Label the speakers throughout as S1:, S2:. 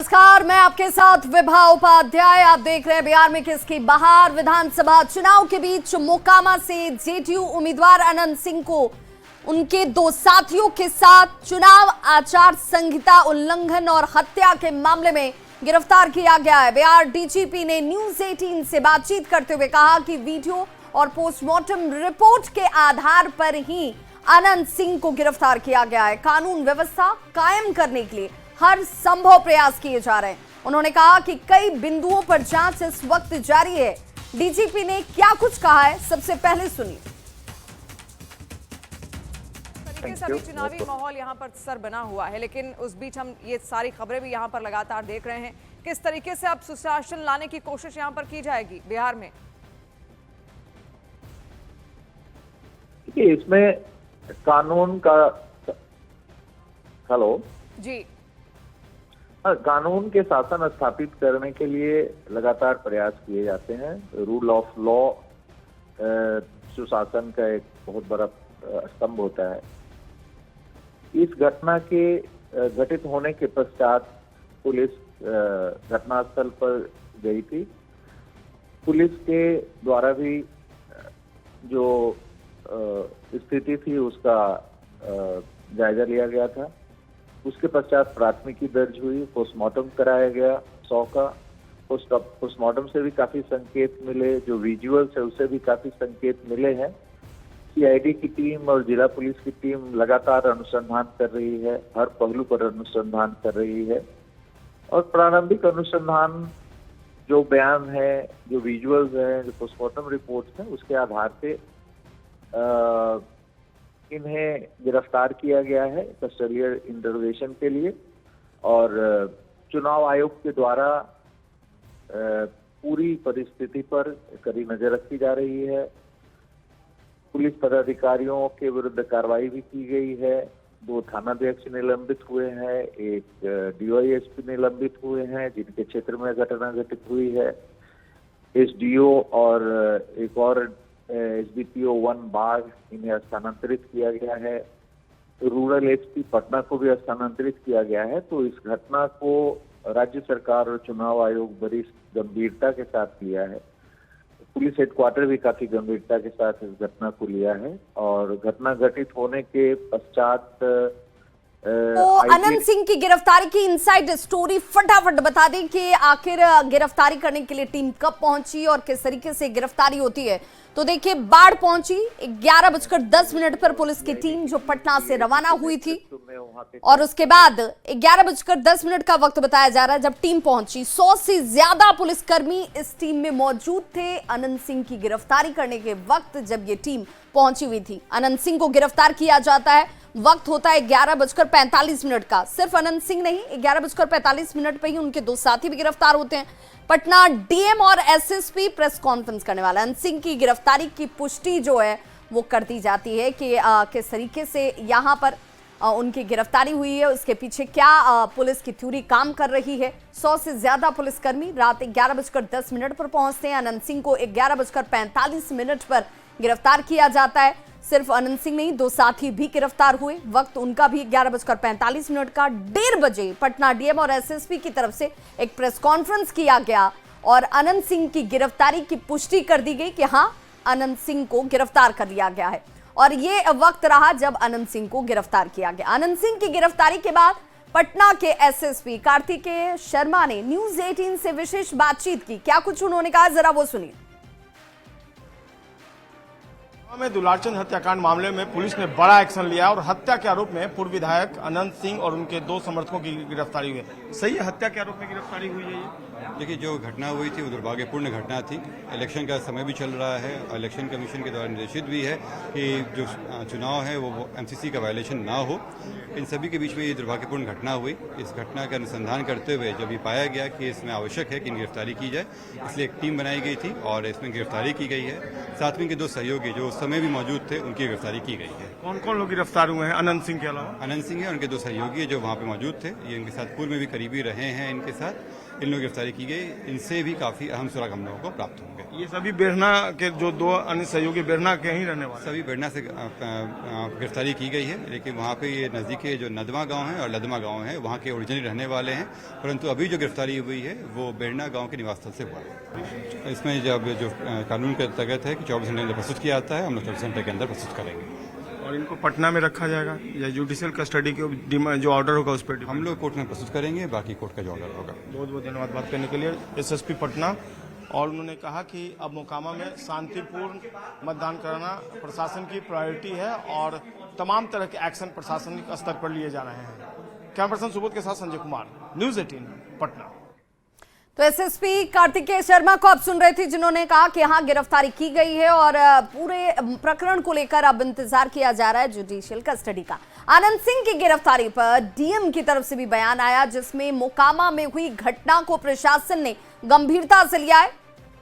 S1: नमस्कार, मैं आपके साथ विभा उपाध्याय। आप देख रहे हैं बिहार में किसकी बहार। विधानसभा चुनाव के बीच मोकामा से जेडीयू उम्मीदवार अनंत सिंह को उनके दो साथियों के साथ चुनाव आचार संहिता उल्लंघन और हत्या के मामले में गिरफ्तार किया गया है। बिहार डीजीपी ने न्यूज 18 से बातचीत करते हुए कहा कि वीडियो और पोस्टमार्टम रिपोर्ट के आधार पर ही अनंत सिंह को गिरफ्तार किया गया है। कानून व्यवस्था कायम करने के लिए हर संभव प्रयास किए जा रहे हैं। उन्होंने कहा कि कई बिंदुओं पर जांच इस वक्त जारी है। डीजीपी ने क्या कुछ कहा है, सबसे पहले सुनिए।
S2: सभी चुनावी माहौल यहाँ पर सर बना हुआ है, लेकिन उस बीच हम ये सारी खबरें भी यहाँ पर लगातार देख रहे हैं। किस तरीके से अब सुशासन लाने की कोशिश यहाँ पर की जाएगी बिहार में?
S3: देखिए, इसमें कानून का
S2: जी
S3: कानून के शासन स्थापित करने के लिए लगातार प्रयास किए जाते हैं। रूल ऑफ लॉ सुशासन का एक बहुत बड़ा स्तंभ होता है। इस घटना के घटित होने के पश्चात पुलिस घटनास्थल पर गई थी। पुलिस के द्वारा भी जो स्थिति थी उसका जायजा लिया गया था। उसके पश्चात प्राथमिकी दर्ज हुई, पोस्टमार्टम कराया गया 100 का। पोस्टमार्टम से भी काफी संकेत मिले, जो विजुअल्स है उससे भी काफी संकेत मिले हैं। सीआईडी की टीम और जिला पुलिस की टीम लगातार अनुसंधान कर रही है, हर पहलू पर अनुसंधान कर रही है और प्रारंभिक अनुसंधान जो बयान है, जो विजुअल्स है, जो पोस्टमार्टम रिपोर्ट है, उसके आधार पे इन्हें गिरफ्तार किया गया है कस्टोडियल इंटरोगेशन के लिए। और चुनाव आयोग के द्वारा पूरी परिस्थिति पर कड़ी नजर रखी जा रही है। पुलिस पदाधिकारियों के विरुद्ध कार्रवाई भी की गई है। 2 थानाध्यक्ष निलंबित हुए हैं, एक डीवाईएसपी निलंबित हुए हैं जिनके क्षेत्र में घटना घटित हुई है। एसडीओ और एक और एसडीपीओ 1 बाढ़, इन्हें स्थानांतरित किया गया है। रूरल एसपी पटना को भी स्थानांतरित किया गया है। तो इस घटना को राज्य सरकार और चुनाव आयोग बड़ी गंभीरता के साथ लिया है। पुलिस हेडक्वार्टर भी काफी गंभीरता के साथ इस घटना को लिया है और घटना घटित होने के पश्चात
S1: तो अनंत सिंह की गिरफ्तारी की इनसाइड स्टोरी फटाफट बता दें कि आखिर गिरफ्तारी करने के लिए टीम कब पहुंची और किस तरीके से गिरफ्तारी होती है। तो देखिए, बाढ़ पहुंची 11:10 पर पुलिस की टीम जो पटना से रवाना हुई थी और उसके बाद 11:10 का वक्त बताया जा रहा है जब टीम पहुंची। 100 से ज्यादा पुलिसकर्मी इस टीम में मौजूद थे। अनंत सिंह की गिरफ्तारी करने के वक्त जब ये टीम पहुंची हुई थी, अनंत सिंह को गिरफ्तार किया जाता है। वक्त होता है 11:45 का। सिर्फ अनंत सिंह नहीं, 11:45 पे ही उनके 2 साथी भी गिरफ्तार होते हैं। पटना डीएम और एसएसपी प्रेस कॉन्फ्रेंस करने वाला। अनंत सिंह की गिरफ्तारी की पुष्टि जो है वो कर दी जाती है कि किस तरीके से यहां पर उनकी गिरफ्तारी हुई है, उसके पीछे क्या पुलिस की थ्योरी काम कर रही है। 100 से ज्यादा पुलिसकर्मी रात 11:10 पर पहुंचते हैं। अनंत सिंह को 11:45 पर गिरफ्तार किया जाता है। सिर्फ अनंत सिंह नहीं, 2 साथी भी गिरफ्तार हुए। वक्त उनका भी 11:45 का। 1:30 बजे पटना डीएम और एसएसपी की तरफ से एक प्रेस कॉन्फ्रेंस किया गया और अनंत सिंह की गिरफ्तारी की पुष्टि कर दी गई कि हां, अनंत सिंह को गिरफ्तार कर लिया गया है। और ये वक्त रहा जब अनंत सिंह को गिरफ्तार किया गया। अनंत सिंह की गिरफ्तारी के बाद पटना के एसएसपी कार्तिकेय शर्मा ने न्यूज 18 से विशेष बातचीत की। क्या कुछ उन्होंने कहा, जरा वो सुनिए।
S4: में दुलारचंद हत्याकांड मामले में पुलिस ने बड़ा एक्शन लिया और हत्या के आरोप में पूर्व विधायक अनंत सिंह और उनके 2 समर्थकों की गिरफ्तारी हुई है। सही है, हत्या के आरोप में गिरफ्तारी हुई है ये?
S5: देखिए, जो घटना हुई थी वो दुर्भाग्यपूर्ण घटना थी। इलेक्शन का समय भी चल रहा है और इलेक्शन कमीशन के द्वारा निर्देशित भी है कि जो चुनाव है वो एमसीसी का वायलेशन ना हो। इन सभी के बीच में ये दुर्भाग्यपूर्ण घटना हुई। इस घटना का अनुसंधान करते हुए जब ये पाया गया कि इसमें आवश्यक है कि गिरफ्तारी की जाए, इसलिए एक टीम बनाई गई थी और इसमें गिरफ्तारी की गई है। साथ में इनके 2 सहयोगी जो उस समय भी मौजूद थे, उनकी गिरफ्तारी की गई है।
S4: कौन कौन लोग गिरफ्तार हुए हैं अनंत सिंह के अलावा?
S5: अनंत सिंह है, उनके 2 सहयोगी जो वहाँ पे मौजूद थे, ये इनके साथ पूर्व में भी करीबी रहे हैं, इनके साथ इन लोग गिरफ्तारी की गई। इनसे भी काफ़ी अहम सुराग हम लोगों को प्राप्त होंगे।
S4: ये सभी बेरना के जो 2 अन्य सहयोगी बेरना के ही रहने वाले?
S5: सभी बेरना से गिरफ्तारी की गई है, लेकिन वहाँ पे ये नज़दीक के जो नदमा गांव है और लदमा गांव है वहाँ के ओरिजिनली रहने वाले हैं, परंतु अभी जो गिरफ्तारी हुई है वो बेरना गांव के निवास स्थल से हुआ है। इसमें जब जो कानून के तहत है कि 24 घंटे के अंदर प्रस्तुत किया जाता है, हम लोग 24 घंटे के अंदर प्रस्तुत करेंगे।
S4: और इनको पटना में रखा जाएगा या जुडिशियल कस्टडी के जो ऑर्डर होगा उस पर?
S5: हम लोग कोर्ट में प्रस्तुत करेंगे, बाकी कोर्ट का जो ऑर्डर होगा।
S4: बहुत बहुत धन्यवाद बात करने के लिए एसएसपी पटना। और उन्होंने कहा कि अब मोकामा में शांतिपूर्ण मतदान कराना प्रशासन की प्रायोरिटी है और तमाम तरह के एक्शन प्रशासनिक स्तर पर लिए जा रहे हैं। कैमरा पर्सन सुबोध के साथ संजय कुमार, न्यूज़ 18 पटना।
S1: तो एसएसपी कार्तिकेय शर्मा को आप सुन रहे थे, जिन्होंने कहा कि यहाँ गिरफ्तारी की गई है और पूरे प्रकरण को लेकर अब इंतजार किया जा रहा है जुडिशियल कस्टडी का। आनंद सिंह की गिरफ्तारी पर डीएम की तरफ से भी बयान आया, जिसमें मोकामा में हुई घटना को प्रशासन ने गंभीरता से लिया है।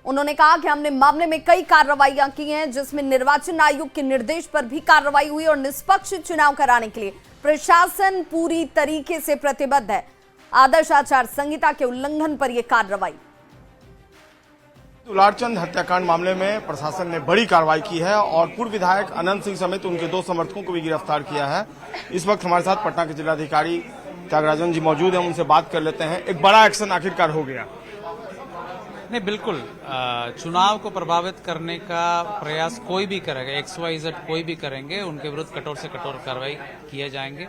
S1: उन्होंने कहा कि हमने मामले में कई कार्रवाइयां की हैं, जिसमें निर्वाचन आयोग के निर्देश पर भी कार्रवाई हुई और निष्पक्ष चुनाव कराने के लिए प्रशासन पूरी तरीके से प्रतिबद्ध है। आदर्श आचार संहिता के उल्लंघन पर यह कार्रवाई।
S4: दुलारचंद हत्याकांड मामले में प्रशासन ने बड़ी कार्रवाई की है और पूर्व विधायक अनंत सिंह समेत उनके 2 समर्थकों को भी गिरफ्तार किया है। इस वक्त हमारे साथ पटना के जिलाधिकारी त्यागराजन जी मौजूद हैं, उनसे बात कर लेते हैं। एक बड़ा एक्शन आखिरकार हो गया।
S6: नहीं, बिल्कुल चुनाव को प्रभावित करने का प्रयास कोई भी करेगा, XYZ कोई भी करेंगे, उनके विरुद्ध कठोर से कठोर कार्रवाई किए जाएंगे।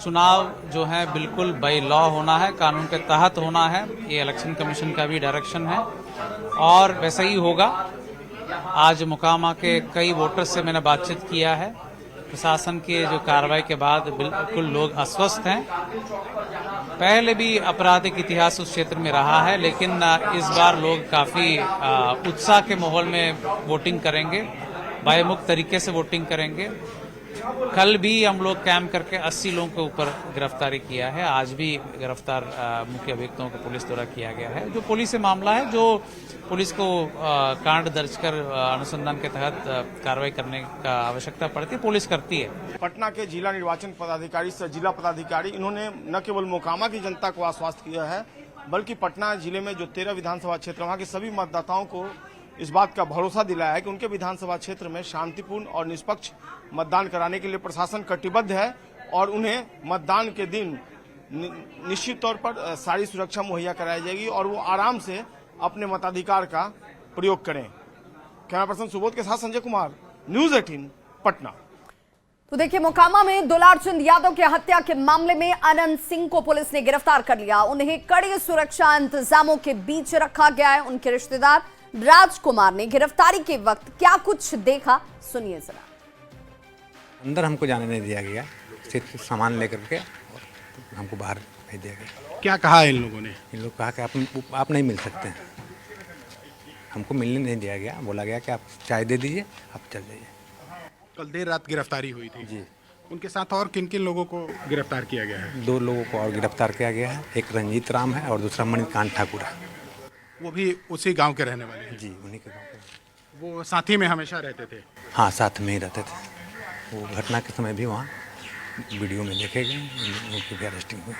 S6: चुनाव जो है बिल्कुल बाय लॉ होना है, कानून के तहत होना है, ये इलेक्शन कमीशन का भी डायरेक्शन है और वैसा ही होगा। आज मोकामा के कई वोटर्स से मैंने बातचीत किया है। प्रशासन की जो कार्रवाई के बाद बिल्कुल लोग अस्वस्थ हैं। पहले भी आपराधिक इतिहास उस क्षेत्र में रहा है, लेकिन इस बार लोग काफी उत्साह के माहौल में वोटिंग करेंगे, भयमुक्त तरीके से वोटिंग करेंगे। कल भी हम लोग कैंप करके 80 लोगों के ऊपर गिरफ्तारी किया है। आज भी गिरफ्तार मुख्य अभियुक्तों को पुलिस द्वारा किया गया है। जो पुलिस से मामला है, जो पुलिस को कांड दर्ज कर अनुसंधान के तहत कार्रवाई करने का आवश्यकता पड़ती है, पुलिस करती है।
S4: पटना के जिला निर्वाचन पदाधिकारी से जिला पदाधिकारी इन्होंने न केवल मोकामा की जनता को आश्वस्त किया है, बल्कि पटना जिले में जो 13 विधानसभा क्षेत्र वहां के सभी मतदाताओं को इस बात का भरोसा दिलाया है कि उनके विधानसभा क्षेत्र में शांतिपूर्ण और निष्पक्ष मतदान कराने के लिए प्रशासन कटिबद्ध है और उन्हें मतदान के दिन निश्चित तौर पर सारी सुरक्षा मुहैया कराई जाएगी और वो आराम से अपने मताधिकार का प्रयोग करें। कैमरा पर्सन सुबोध के साथ संजय कुमार, न्यूज़ 18 पटना।
S1: तो देखिए, मोकामा में दुलारचंद यादव की हत्या के मामले में अनंत सिंह को पुलिस ने गिरफ्तार कर लिया। उन्हें कड़े सुरक्षा इंतजामों के बीच रखा गया है। उनके रिश्तेदार राजकुमार ने गिरफ्तारी के वक्त क्या कुछ देखा, सुनिए जरा।
S7: अंदर हमको जाने नहीं दिया गया, सिर्फ सामान लेकर के हमको बाहर भेज दिया गया।
S8: क्या कहा इन लोगों ने?
S7: इन लोग कहा कि आप नहीं मिल सकते हैं, हमको मिलने नहीं दिया गया। बोला गया कि आप चाय दे दीजिए, आप चल जाइए।
S8: कल देर रात गिरफ्तारी हुई थी
S7: जी।
S8: उनके साथ और किन किन लोगों को गिरफ्तार किया गया है?
S7: 2 लोगों को और गिरफ्तार किया गया है। एक रंजीत राम है और दूसरा मणिकांत ठाकुर है।
S8: वो भी उसी गांव के रहने वाले हैं?
S7: जी, उन्हीं के गाँव के।
S8: वो साथी में हमेशा रहते थे?
S7: हाँ, साथ में ही रहते थे। वो घटना के समय भी वहाँ वीडियो में देखे गए, उनकी भी अरेस्टिंग हुई।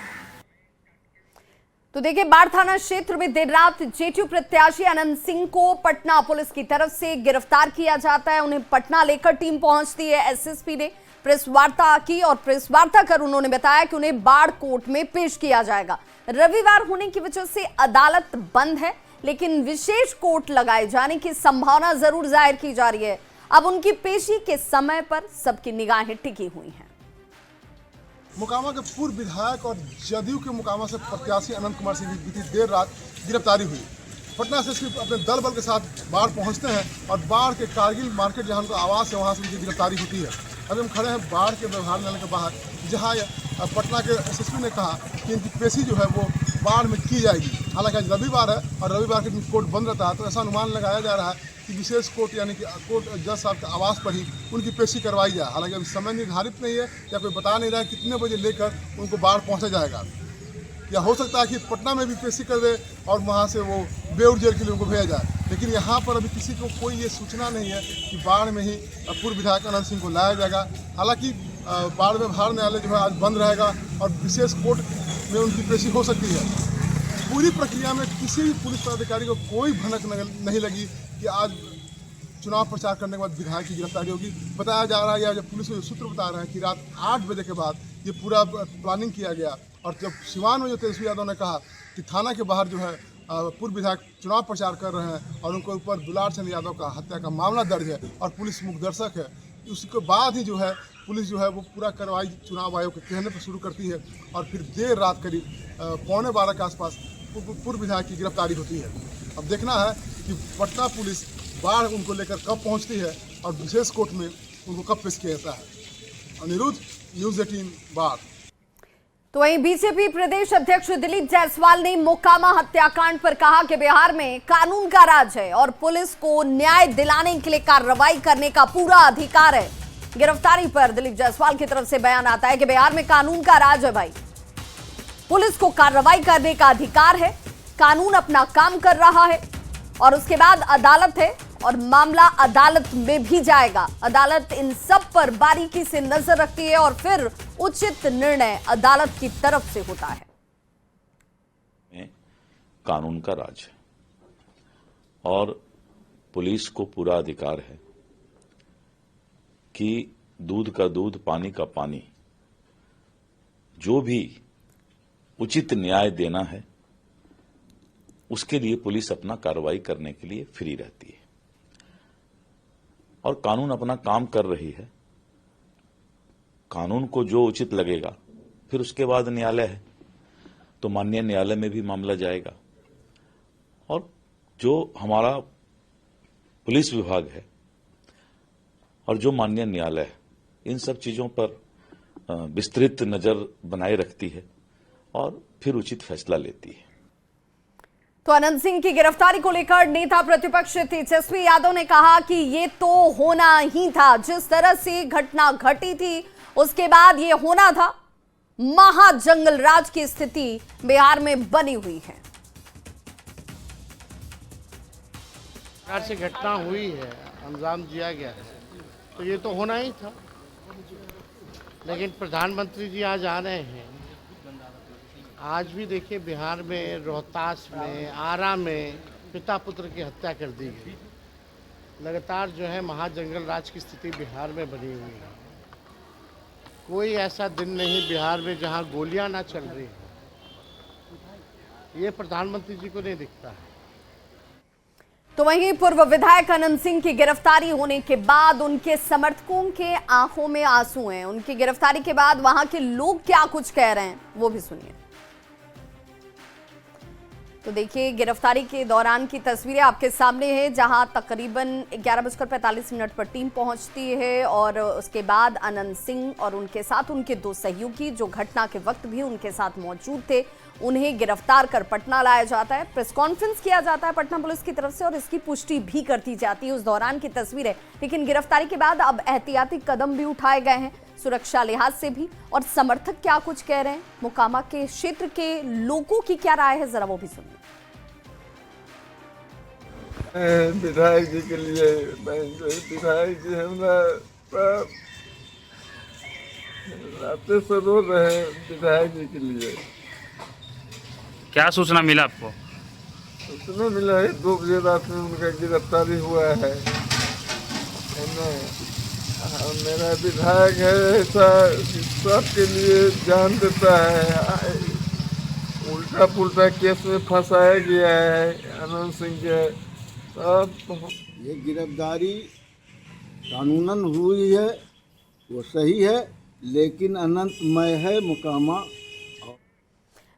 S1: तो देखिए, बाढ़ थाना क्षेत्र में देर रात जेटीयू प्रत्याशी अनंत सिंह को पटना पुलिस की तरफ से गिरफ्तार किया जाता है। उन्हें पटना लेकर टीम पहुंचती है। एसएसपी ने प्रेस वार्ता की और प्रेस वार्ता कर उन्होंने बताया कि उन्हें बाढ़ कोर्ट में पेश किया जाएगा। रविवार होने की वजह से अदालत बंद है, लेकिन विशेष कोर्ट लगाए जाने की संभावना जरूर जाहिर की जा रही है। अब उनकी पेशी के समय पर सबकी निगाहें टिकी हुई हैं।
S9: मोकामा के पूर्व विधायक और जदयू के मोकामा से प्रत्याशी अनंत कुमार सिंह की बीती देर रात गिरफ्तारी हुई। पटना से सिर्फ अपने दल बल के साथ बाढ़ पहुंचते हैं और बाढ़ के कारगिल मार्केट जहां उनका आवास है वहां से उनकी गिरफ्तारी होती है। अभी हम खड़े हैं बाढ़ के व्यवहार नाले के बाहर, जहां पटना के एसएसपी ने कहा कि इनकी पेशी जो है वो बाढ़ में की जाएगी। हालांकि आज रविवार है और रविवार के दिन कोर्ट बंद रहता है, तो ऐसा अनुमान लगाया जा रहा है कि विशेष कोर्ट यानी कि कोर्ट जज साहब के आवास पर ही उनकी पेशी करवाई जाए। हालांकि अभी समय निर्धारित नहीं है या कोई बता नहीं रहा है कितने बजे लेकर उनको बाढ़ पहुंचा जाएगा। या हो सकता है कि पटना में भी पेशी कर दे और वहाँ से वो बेउर जेल के लिए उनको भेजा जाए। लेकिन यहाँ पर अभी किसी को कोई ये सूचना नहीं है कि बाढ़ में ही पूर्व विधायक अनंत सिंह को लाया जाएगा। हालांकि बाढ़ व्यवहार न्यायालय जो है आज बंद रहेगा और विशेष कोर्ट में उनकी पेशी हो सकती है। पूरी प्रक्रिया में किसी भी पुलिस पदाधिकारी को कोई भनक नहीं लगी कि आज चुनाव प्रचार करने के बाद विधायक की गिरफ्तारी होगी। बताया जा रहा है या जब पुलिस के सूत्र बता रहे हैं कि रात 8 बजे के बाद ये पूरा प्लानिंग किया गया और जब सिवान में जो तेजस्वी यादव ने कहा कि थाना के बाहर जो है पूर्व विधायक चुनाव प्रचार कर रहे हैं और उनके ऊपर दुलार चंद यादव का हत्या का मामला दर्ज है और पुलिस मुखदर्शक है, उसके बाद ही जो है पुलिस जो है वो पूरा कार्रवाई चुनाव आयोग के कहने पर शुरू करती है और फिर देर रात करीब 11:15 के आसपास पूर्व विधायक की गिरफ्तारी होती है। अब देखना है कि पटना पुलिस बाढ़ उनको लेकर कब पहुंचती है और विशेष कोर्ट में उनको कब पेश किया जाता है। अनिरुद्ध, न्यूज़ 18 बाढ़।
S1: तो वहीं बीजेपी प्रदेश अध्यक्ष दिलीप जायसवाल ने मोकामा हत्याकांड पर कहा कि बिहार में कानून का राज है और पुलिस को न्याय दिलाने के लिए कार्रवाई करने का पूरा अधिकार है। गिरफ्तारी पर दिलीप जायसवाल की तरफ से बयान आता है कि बिहार में कानून का राज है भाई, पुलिस को कार्रवाई करने का अधिकार है, कानून अपना काम कर रहा है और उसके बाद अदालत है और मामला अदालत में भी जाएगा। अदालत इन सब पर बारीकी से नजर रखती है और फिर उचित निर्णय अदालत की तरफ से होता है।
S10: कानून का राज है और पुलिस को पूरा अधिकार है कि दूध का दूध, पानी का पानी, जो भी उचित न्याय देना है उसके लिए पुलिस अपना कार्रवाई करने के लिए फ्री रहती है और कानून अपना काम कर रही है। कानून को जो उचित लगेगा फिर उसके बाद न्यायालय है तो माननीय न्यायालय में भी मामला जाएगा और जो हमारा पुलिस विभाग है और जो माननीय न्यायालय है इन सब चीजों पर विस्तृत नजर बनाए रखती है और फिर उचित फैसला लेती है।
S1: तो अनंत सिंह की गिरफ्तारी को लेकर नेता प्रतिपक्ष तेजस्वी यादव ने कहा कि ये तो होना ही था, जिस तरह से घटना घटी थी उसके बाद ये होना था। महाजंगल राज की स्थिति बिहार में बनी हुई है।
S11: से घटना हुई है, अंजाम दिया गया है तो ये तो होना ही था। लेकिन प्रधानमंत्री जी आज आ रहे हैं, आज भी देखिए बिहार में रोहतास में, आरा में पिता पुत्र की हत्या कर दी गई। लगातार जो है महाजंगल राज की स्थिति बिहार में बनी हुई है। कोई ऐसा दिन नहीं बिहार में जहां गोलियां ना चल रही हैं। ये प्रधानमंत्री जी को नहीं दिखता है।
S1: तो वहीं पूर्व विधायक अनंत सिंह की गिरफ्तारी होने के बाद उनके समर्थकों के आंखों में आंसू हैं। उनकी गिरफ्तारी के बाद वहां के लोग क्या कुछ कह रहे हैं वो भी सुनिए। तो देखिए गिरफ्तारी के दौरान की तस्वीरें आपके सामने हैं, जहां तकरीबन 11:45 पर टीम पहुंचती है और उसके बाद अनंत सिंह और उनके साथ उनके 2 सहयोगी जो घटना के वक्त भी उनके साथ मौजूद थे, उन्हें गिरफ्तार कर पटना लाया जाता है। प्रेस कॉन्फ्रेंस किया जाता है पटना पुलिस की तरफ से और इसकी पुष्टि भी करती जाती है। उस दौरान की तस्वीर है। लेकिन गिरफ्तारी के बाद अब एहतियाती कदम भी उठाए गए हैं सुरक्षा लिहाज से भी। और समर्थक क्या कुछ कह रहे हैं, मोकामा के क्षेत्र के लोगों की क्या राय है, जरा वो भी सुनिए।
S12: विधायक जी के लिए विधायक जी रास्ते से रो रहे हैं। विधायक जी के लिए
S13: क्या सूचना मिला आपको?
S12: सूचना मिला है 2 बजे रात में उनका गिरफ्तारी हुआ है। मेरा विधायक है ऐसा सबके लिए जान देता है। उल्टा पुल्टा केस में फंसाया गया है अनंत सिंह के। अब
S14: ये गिरफ्तारी कानूनन हुई है वो सही है, लेकिन अनंतमय है मोकामा।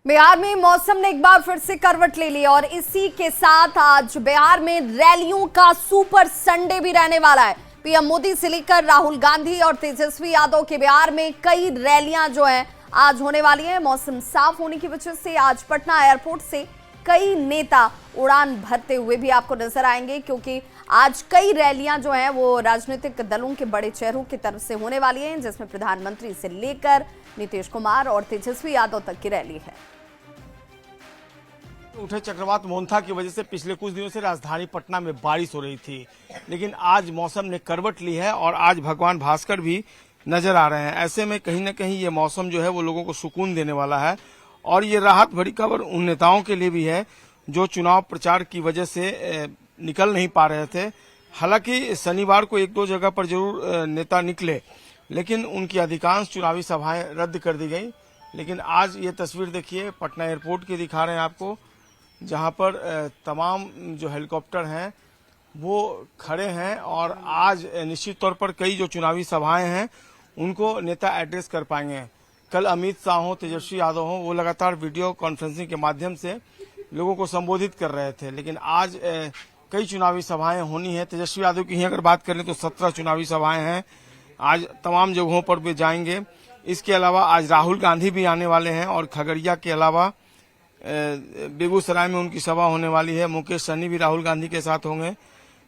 S1: बिहार में मौसम ने एक बार फिर से करवट ले ली और इसी के साथ आज बिहार में रैलियों का सुपर संडे भी रहने वाला है। पीएम मोदी से लेकर राहुल गांधी और तेजस्वी यादव के बिहार में कई रैलियां जो हैं आज होने वाली हैं। मौसम साफ होने की वजह से आज पटना एयरपोर्ट से कई नेता उड़ान भरते हुए भी आपको नजर आएंगे, क्योंकि आज कई रैलियां जो हैं वो राजनीतिक दलों के बड़े चेहरों की तरफ से होने वाली हैं, जिसमें प्रधानमंत्री से लेकर नीतीश कुमार और तेजस्वी यादव तक की रैली है।
S4: उठे चक्रवात मोन्था की वजह से पिछले कुछ दिनों से राजधानी पटना में बारिश हो रही थी, लेकिन आज मौसम ने करवट ली है और आज भगवान भास्कर भी नजर आ रहे हैं। ऐसे में कहीं न कहीं ये मौसम जो है वो लोगों को सुकून देने वाला है और ये राहत भरी खबर उन नेताओं के लिए भी है जो चुनाव प्रचार की वजह से निकल नहीं पा रहे थे। हालांकि शनिवार को एक दो जगह पर जरूर नेता निकले, लेकिन उनकी अधिकांश चुनावी सभाएं रद्द कर दी गई। लेकिन आज ये तस्वीर देखिए, पटना एयरपोर्ट की दिखा रहे हैं आपको, जहां पर तमाम जो हेलीकॉप्टर हैं वो खड़े हैं और आज निश्चित तौर पर कई जो चुनावी सभाएं हैं उनको नेता एड्रेस कर पाएंगे। कल अमित शाह हो, तेजस्वी यादव हो, वो लगातार वीडियो कॉन्फ्रेंसिंग के माध्यम से लोगों को संबोधित कर रहे थे, लेकिन आज कई चुनावी सभाएं होनी है। तेजस्वी यादव की ही अगर बात करें तो 17 चुनावी सभाएं हैं, आज तमाम जगहों पर भी जाएंगे। इसके अलावा आज राहुल गांधी भी आने वाले हैं और खगड़िया के अलावा बेगूसराय में उनकी सभा होने वाली है। मुकेश सहनी भी राहुल गांधी के साथ होंगे।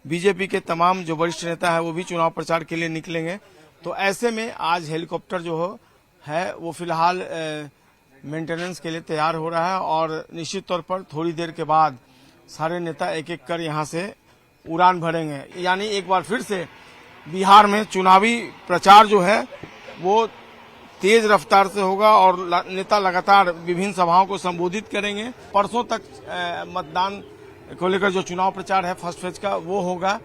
S4: बीजेपी के तमाम जो वरिष्ठ नेता है वो भी चुनाव प्रचार के लिए निकलेंगे। तो ऐसे में आज हेलीकॉप्टर जो है वो फिलहाल मेंटेनेंस के लिए तैयार हो रहा है और निश्चित तौर पर थोड़ी देर के बाद सारे नेता एक एक कर यहां से उड़ान भरेंगे। यानी एक बार फिर से बिहार में चुनावी प्रचार जो है वो तेज रफ्तार से होगा और नेता लगातार विभिन्न सभाओं को संबोधित करेंगे। परसों तक मतदान को लेकर जो चुनाव प्रचार है फर्स्ट फेज का वो होगा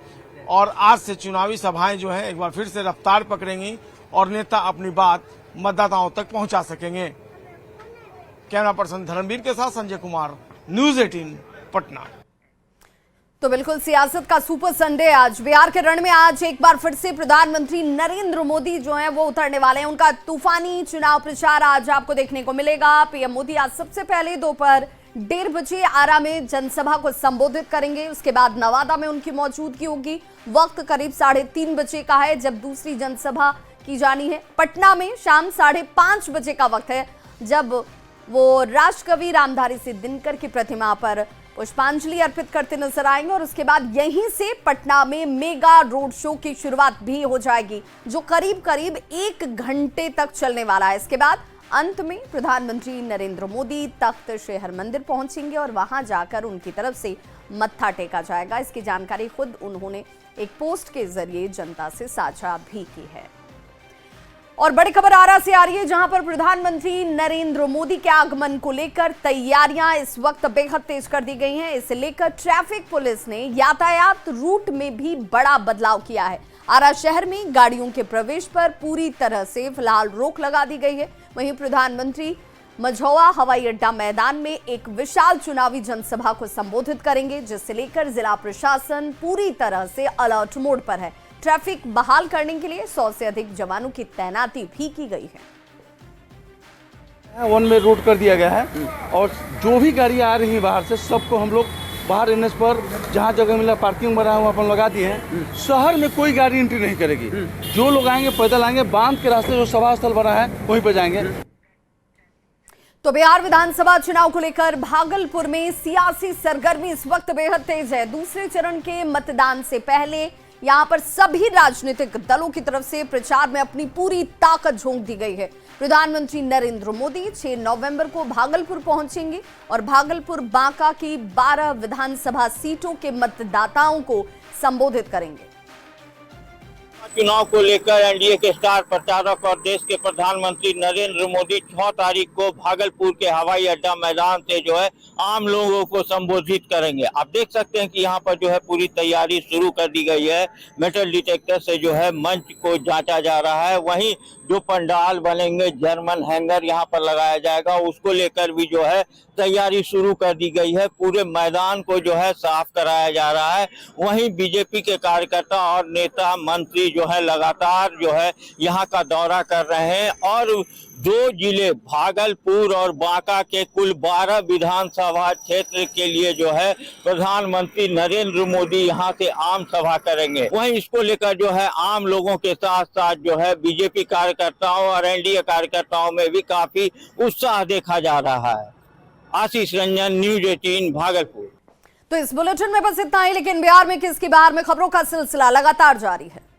S4: और आज से चुनावी सभाएं जो है एक बार फिर से रफ्तार पकड़ेंगी और नेता अपनी बात मतदाताओं तक पहुंचा सकेंगे। कैमरा पर्सन धर्मवीर के साथ संजय कुमार, न्यूज 18 पटना।
S1: तो बिल्कुल सियासत का सुपर संडे आज बिहार के रण में आज एक बार फिर से प्रधानमंत्री नरेंद्र मोदी जो हैं वो उतरने वाले हैं। उनका तूफानी चुनाव प्रचार आज आपको देखने को मिलेगा। पीएम मोदी आज सबसे पहले दोपहर 1:30 बजे आरा में जनसभा को संबोधित करेंगे। उसके बाद नवादा में उनकी मौजूदगी होगी। वक्त करीब 3:30 बजे का है जब दूसरी जनसभा की जानी है। पटना में शाम 5:30 बजे का वक्त है जब वो राष्ट्रकवि रामधारी सिंह दिनकर की प्रतिमा पर पुष्पांजलि अर्पित करते नजर आएंगे और उसके बाद यहीं से पटना में मेगा रोड शो की शुरुआत भी हो जाएगी जो करीब 1 घंटे तक चलने वाला है। इसके बाद अंत में प्रधानमंत्री नरेंद्र मोदी तख्त श्री हरमंदिर पहुंचेंगे और वहां जाकर उनकी तरफ से मत्था टेका जाएगा। इसकी जानकारी खुद उन्होंने एक पोस्ट के जरिए जनता से साझा भी की है। और बड़ी खबर आरा से आ रही है जहां पर प्रधानमंत्री नरेंद्र मोदी के आगमन को लेकर तैयारियां इस वक्त बेहद तेज कर दी गई हैं। इसे लेकर ट्रैफिक पुलिस ने यातायात रूट में भी बड़ा बदलाव किया है। आरा शहर में गाड़ियों के प्रवेश पर पूरी तरह से फिलहाल रोक लगा दी गई है। वहीं प्रधानमंत्री मझौआ हवाई अड्डा मैदान में एक विशाल चुनावी जनसभा को संबोधित करेंगे, जिससे लेकर जिला प्रशासन पूरी तरह से अलर्ट मोड पर है। ट्रैफिक बहाल करने के लिए 100 से अधिक जवानों की तैनाती भी की गई है।
S15: वन वे रूट कर दिया गया है और जो भी गाड़ियां आ रही हैं बाहर से सबको हम लोग बाहर एनएच पर जहां जगह मिला पार्किंग बना हुआ अपन लगा दिए हैं। शहर में कोई गाड़ी एंट्री नहीं करेगी। जो लोग आएंगे पैदल आएंगे, बांध के रास्ते जो सभा स्थल बना है वहीं पर जाएंगे।
S1: तो बिहार विधानसभा चुनाव को लेकर भागलपुर में सियासी सरगर्मी इस वक्त बेहद तेज है। दूसरे चरण के मतदान से पहले यहां पर सभी राजनीतिक दलों की तरफ से प्रचार में अपनी पूरी ताकत झोंक दी गई है। प्रधानमंत्री नरेंद्र मोदी 6 नवंबर को भागलपुर पहुंचेंगे और भागलपुर बांका की 12 विधानसभा सीटों के मतदाताओं को संबोधित करेंगे।
S16: चुनाव को लेकर एनडीए के स्टार प्रचारक और देश के प्रधानमंत्री नरेंद्र मोदी 6 तारीख को भागलपुर के हवाई अड्डा मैदान से जो है आम लोगों को संबोधित करेंगे। आप देख सकते हैं कि यहाँ पर जो है पूरी तैयारी शुरू कर दी गई है। मेटल डिटेक्टर से जो है मंच को जांचा जा रहा है। वहीं जो पंडाल बनेंगे, जर्मन हैंगर यहाँ पर लगाया जाएगा, उसको लेकर भी जो है तैयारी शुरू कर दी गई है। पूरे मैदान को जो है साफ कराया जा रहा है। वहीं बीजेपी के कार्यकर्ता और नेता मंत्री जो है लगातार जो है यहाँ का दौरा कर रहे हैं और 2 जिले भागलपुर और बांका के कुल 12 विधानसभा क्षेत्र के लिए जो है प्रधानमंत्री नरेंद्र मोदी यहाँ से आम सभा करेंगे। वहीं इसको लेकर जो है आम लोगों के साथ साथ जो है बीजेपी कार्यकर्ताओं और एनडीए कार्यकर्ताओं में भी काफी उत्साह देखा जा रहा है। आशीष रंजन, न्यूज 18 भागलपुर।
S1: तो इस बुलेटिन में बस इतना ही, लेकिन बिहार में किसकी बाहर में खबरों का सिलसिला लगातार जारी है।